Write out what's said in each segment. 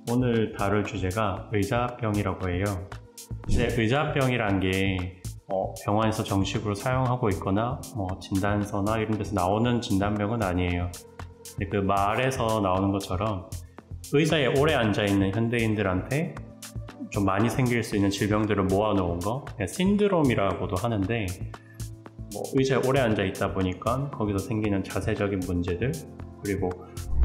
오늘 다룰 주제가 의자병이라고 해요. 이제 의자병이란 게 병원에서 정식으로 사용하고 있거나 진단서나 이런 데서 나오는 진단병은 아니에요. 근데 그 말에서 나오는 것처럼 의자에 오래 앉아있는 현대인들한테 좀 많이 생길 수 있는 질병들을 모아놓은 거, 신드롬이라고도 하는데, 의자에 오래 앉아있다 보니까 거기서 생기는 자세적인 문제들, 그리고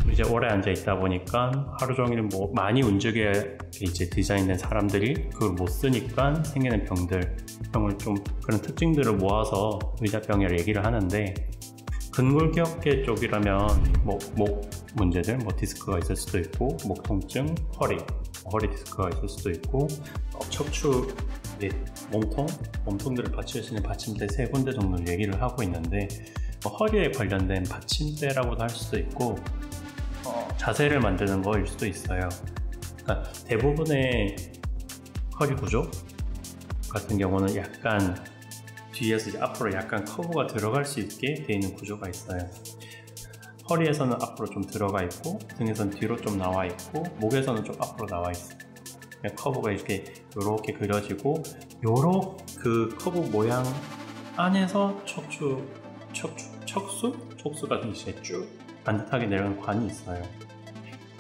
의자에 오래 앉아있다 보니까 하루 종일 많이 움직여야 이제 디자인된 사람들이 그걸 못 쓰니까 생기는 병을 좀 그런 특징들을 모아서 의자병이라고 얘기를 하는데, 근골격계 쪽이라면 목 문제들, 디스크가 있을 수도 있고, 목 통증, 허리 디스크가 있을 수도 있고, 척추 및 몸통들을 받칠 수 있는 받침대 3군데 정도 얘기를 하고 있는데, 허리에 관련된 받침대라고도 할 수도 있고, 자세를 만드는 거일 수도 있어요. 그러니까 대부분의 허리 구조 같은 경우는 약간 뒤에서 이제 앞으로 약간 커브가 들어갈 수 있게 되어 있는 구조가 있어요. 허리에서는 앞으로 좀 들어가 있고, 등에서는 뒤로 좀 나와 있고, 목에서는 좀 앞으로 나와 있어요. 커브가 이렇게 그려지고, 그 커브 모양 안에서 척수가 이제 쭉 반듯하게 내려오는 관이 있어요.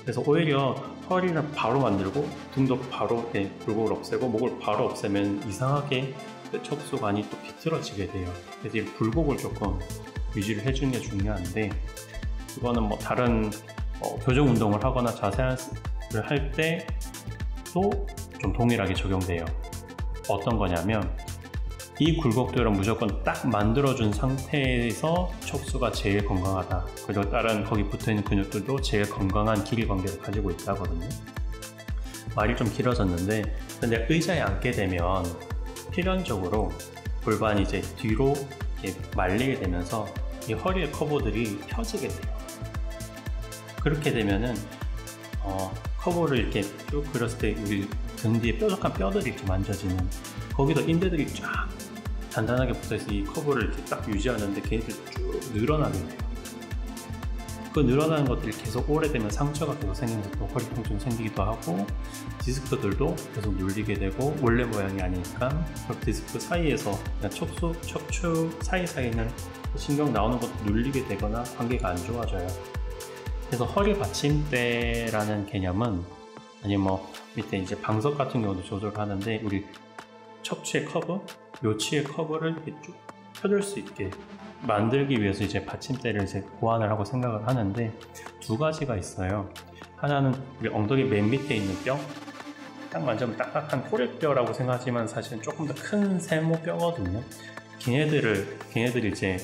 그래서 오히려 허리를 바로 만들고, 등도 바로 굴곡을 없애고, 목을 바로 없애면 이상하게 척수관이 또 비틀어지게 돼요. 그래서 이 굴곡을 조금 유지를 해주는 게 중요한데, 그거는 다른 교정 운동을 하거나 자세를 할 때도 좀 동일하게 적용돼요. 어떤 거냐면, 이 굴곡들은 무조건 딱 만들어준 상태에서 척수가 제일 건강하다. 그리고 다른 거기 붙어있는 근육들도 제일 건강한 길이 관계를 가지고 있다거든요. 말이 좀 길어졌는데, 근데 의자에 앉게 되면 필연적으로 골반이 이제 뒤로 이렇게 말리게 되면서 이 허리의 커브들이 펴지게 돼요. 그렇게 되면은 커브를 이렇게 쭉 그렸을 때 우리 등 뒤에 뾰족한 뼈들이 이렇게 만져지는, 거기도 인대들이 쫙 단단하게 붙어있어 이 커브를 이렇게 딱 유지하는데 걔네들이 쭉 늘어나게 돼요. 그 늘어나는 것들이 계속 오래되면 상처가 계속 생기는 것도 허리 통증이 생기기도 하고, 디스크들도 계속 눌리게 되고, 원래 모양이 아니니까 그 디스크 사이에서 그냥 척추 사이사이는 신경 나오는 것도 눌리게 되거나 관계가 안 좋아져요. 그래서 허리 받침대라는 개념은, 아니면 밑에 이제 방석 같은 경우도 조절하는데, 우리 척추의 커브, 요치의 커브를 이렇게 쭉 펴줄 수 있게 만들기 위해서 이제 받침대를 이제 고안을 하고 생각을 하는데, 2가지가 있어요. 하나는 우리 엉덩이 맨 밑에 있는 뼈, 딱 만지면 딱딱한 꼬리뼈라고 생각하지만 사실은 조금 더 큰 세모뼈거든요. 걔네들이 이제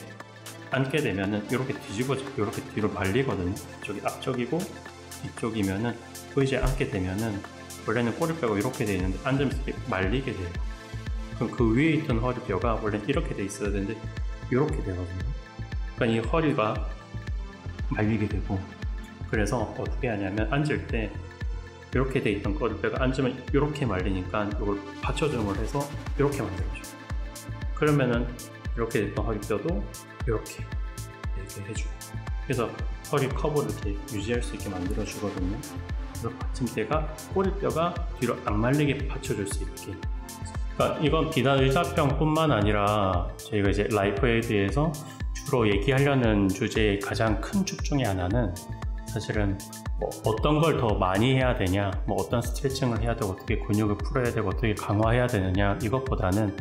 앉게 되면은 이렇게 뒤집어지고 이렇게 뒤로 말리거든요. 이쪽이 앞쪽이고 뒤쪽이면은 이제 앉게 되면은 원래는 꼬리뼈가 이렇게 돼 있는데 앉으면서 이렇게 말리게 돼요. 그럼 그 위에 있던 허리뼈가 원래는 이렇게 돼 있어야 되는데 이렇게 되거든요. 그러니까 이 허리가 말리게 되고, 그래서 어떻게 하냐면 앉을 때 이렇게 돼 있던 허리뼈가 앉으면 이렇게 말리니까 이걸 받쳐주는 걸 해서 이렇게 만들어줘요. 그러면은 이렇게 됐던 허리뼈도 이렇게 해주고, 그래서 허리 커브를 이렇게 유지할 수 있게 만들어주거든요. 그래서 받침대가 꼬리뼈가 뒤로 안 말리게 받쳐줄 수 있게. 그러니까 이건 비단 의자병 뿐만 아니라 저희가 이제 라이프에이드에서 주로 얘기하려는 주제의 가장 큰 축 중에 하나는, 사실은 어떤 걸 더 많이 해야 되냐, 어떤 스트레칭을 해야 되고, 어떻게 근육을 풀어야 되고, 어떻게 강화해야 되느냐, 이것보다는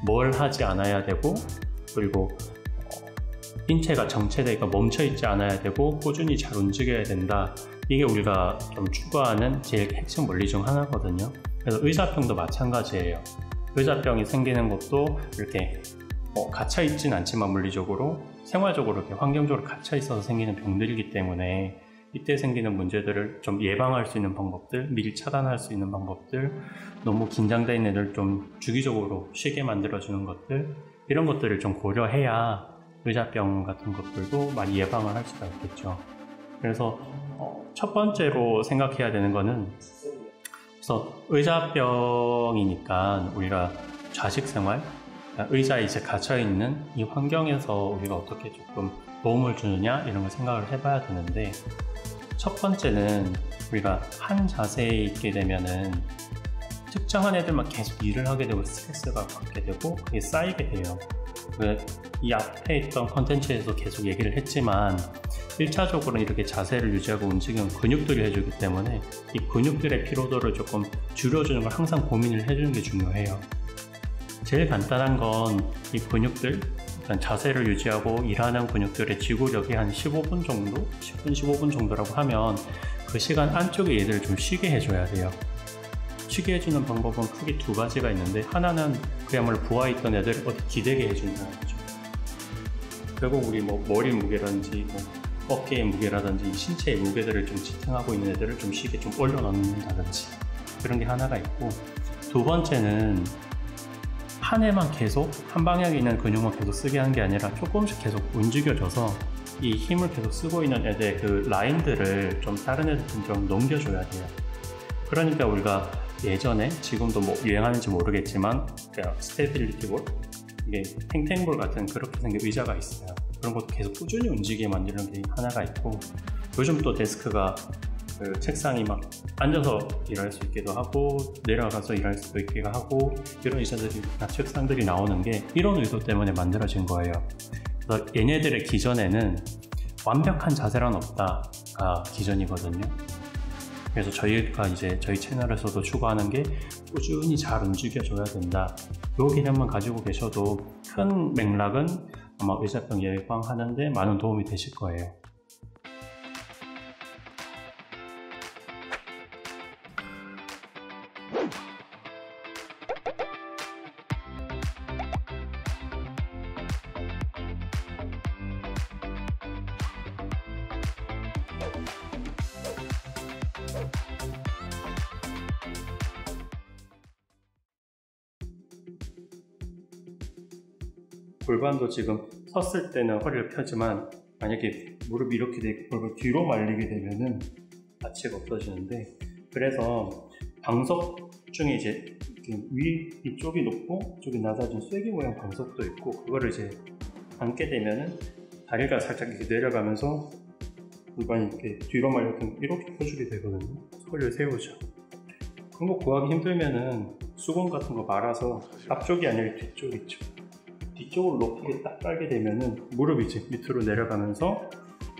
뭘 하지 않아야 되고, 그리고 인체가 정체되니까 멈춰있지 않아야 되고, 꾸준히 잘 움직여야 된다. 이게 우리가 좀 추구하는 제일 핵심 원리 중 하나거든요. 그래서 의자병도 마찬가지예요. 의자병이 생기는 것도 이렇게 갇혀있진 않지만 물리적으로, 생활적으로 이렇게 환경적으로 갇혀있어서 생기는 병들이기 때문에, 이때 생기는 문제들을 좀 예방할 수 있는 방법들, 미리 차단할 수 있는 방법들, 너무 긴장된 애들 좀 주기적으로 쉬게 만들어주는 것들, 이런 것들을 좀 고려해야 의자병 같은 것들도 많이 예방을 할 수가 있겠죠. 그래서 첫 번째로 생각해야 되는 거는, 그래서 의자병이니까 우리가 좌식 생활, 의자에 이제 갇혀있는 이 환경에서 우리가 어떻게 조금 도움을 주느냐, 이런 걸 생각을 해봐야 되는데, 첫 번째는 우리가 한 자세에 있게 되면은 특정한 애들만 계속 일을 하게 되고 스트레스가 받게 되고 그게 쌓이게 돼요. 이 앞에 있던 컨텐츠에서 계속 얘기를 했지만 1차적으로 이렇게 자세를 유지하고 움직이면 근육들이 해주기 때문에 이 근육들의 피로도를 조금 줄여주는 걸 항상 고민을 해주는 게 중요해요. 제일 간단한 건 이 근육들, 일단 자세를 유지하고 일하는 근육들의 지구력이 한 15분 정도? 10분, 15분 정도라고 하면 그 시간 안쪽에 얘들을 좀 쉬게 해줘야 돼요. 쉬게 해주는 방법은 크게 두 가지가 있는데, 하나는 그야말로 부하있던 애들을 어디 기대게 해준다는 거죠. 결국 우리 머리 무게라든지 어깨의 무게라든지 신체의 무게들을 좀 지탱하고 있는 애들을 좀 쉽게 좀 올려놓는다든지 그런 게 하나가 있고, 두 번째는 한 해만 계속 한 방향에 있는 근육만 계속 쓰게 하는 게 아니라 조금씩 계속 움직여줘서 이 힘을 계속 쓰고 있는 애들의 그 라인들을 좀 다른 애들한테 좀 넘겨줘야 돼요. 그러니까 우리가 예전에, 지금도 유행하는지 모르겠지만 스테빌리티 볼, 이게 탱탱볼 같은 그렇게 생긴 의자가 있어요. 그런 것도 계속 꾸준히 움직이게 만드는 게 하나가 있고, 요즘 또 데스크가 그 책상이 막 앉아서 일할 수 있기도 하고 내려가서 일할 수도 있기도 하고 이런 의자들이나 책상들이 나오는 게 이런 의도 때문에 만들어진 거예요. 그래서 얘네들의 기전에는 완벽한 자세란 없다가 기전이거든요. 그래서 저희가 이제 저희 채널에서도 추구하는 게 꾸준히 잘 움직여줘야 된다. 이 개념만 가지고 계셔도 큰 맥락은 아마 의사병 예방하는데 많은 도움이 되실 거예요. 골반도 지금 섰을 때는 허리를 펴지만 만약에 무릎이 이렇게 되고 골반 뒤로 말리게 되면은 가치가 없어지는데, 그래서 방석 중에 이제 이쪽이 높고 이쪽이 낮아진 쐐기 모양 방석도 있고, 그거를 이제 앉게 되면은 다리가 살짝 이렇게 내려가면서 골반이 이렇게 뒤로 말리면 이렇게 펴주게 되거든요. 허리를 세우죠. 그런 거 구하기 힘들면은 수건 같은 거 말아서 앞쪽이 아니라 뒤쪽 있죠. 뒤쪽으로 높게 딱 깔게 되면은 무릎이 이제 밑으로 내려가면서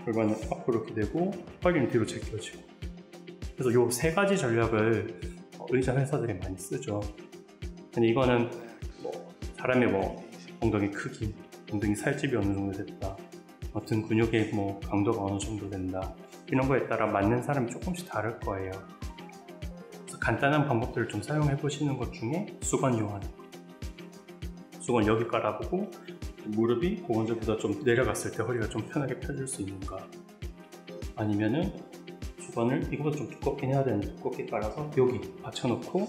골반은 앞으로 이렇게 되고 허리는 뒤로 제껴지고, 그래서 요 세 가지 전략을 의자 회사들이 많이 쓰죠. 근데 이거는 사람의 엉덩이 크기, 엉덩이 살집이 어느 정도 됐다, 등 근육의 강도가 어느 정도 된다, 이런 거에 따라 맞는 사람이 조금씩 다를 거예요. 그래서 간단한 방법들을 좀 사용해 보시는 것 중에 수건 이용하는 거. 수건 여기 깔아보고 무릎이 고관절보다 좀 내려갔을 때 허리가 좀 편하게 펴질 수 있는가, 아니면은 수건을 이거보다 좀 두껍긴 해야 되는데 두껍게 깔아서 여기 받쳐놓고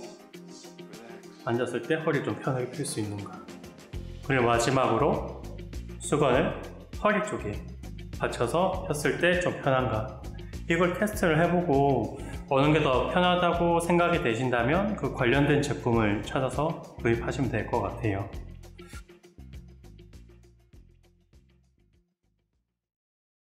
앉았을 때 허리 좀 편하게 펼 수 있는가, 그리고 마지막으로 수건을 허리 쪽에 받쳐서 폈을 때 좀 편한가, 이걸 테스트를 해보고 어느 게 더 편하다고 생각이 되신다면 그 관련된 제품을 찾아서 구입하시면 될 것 같아요.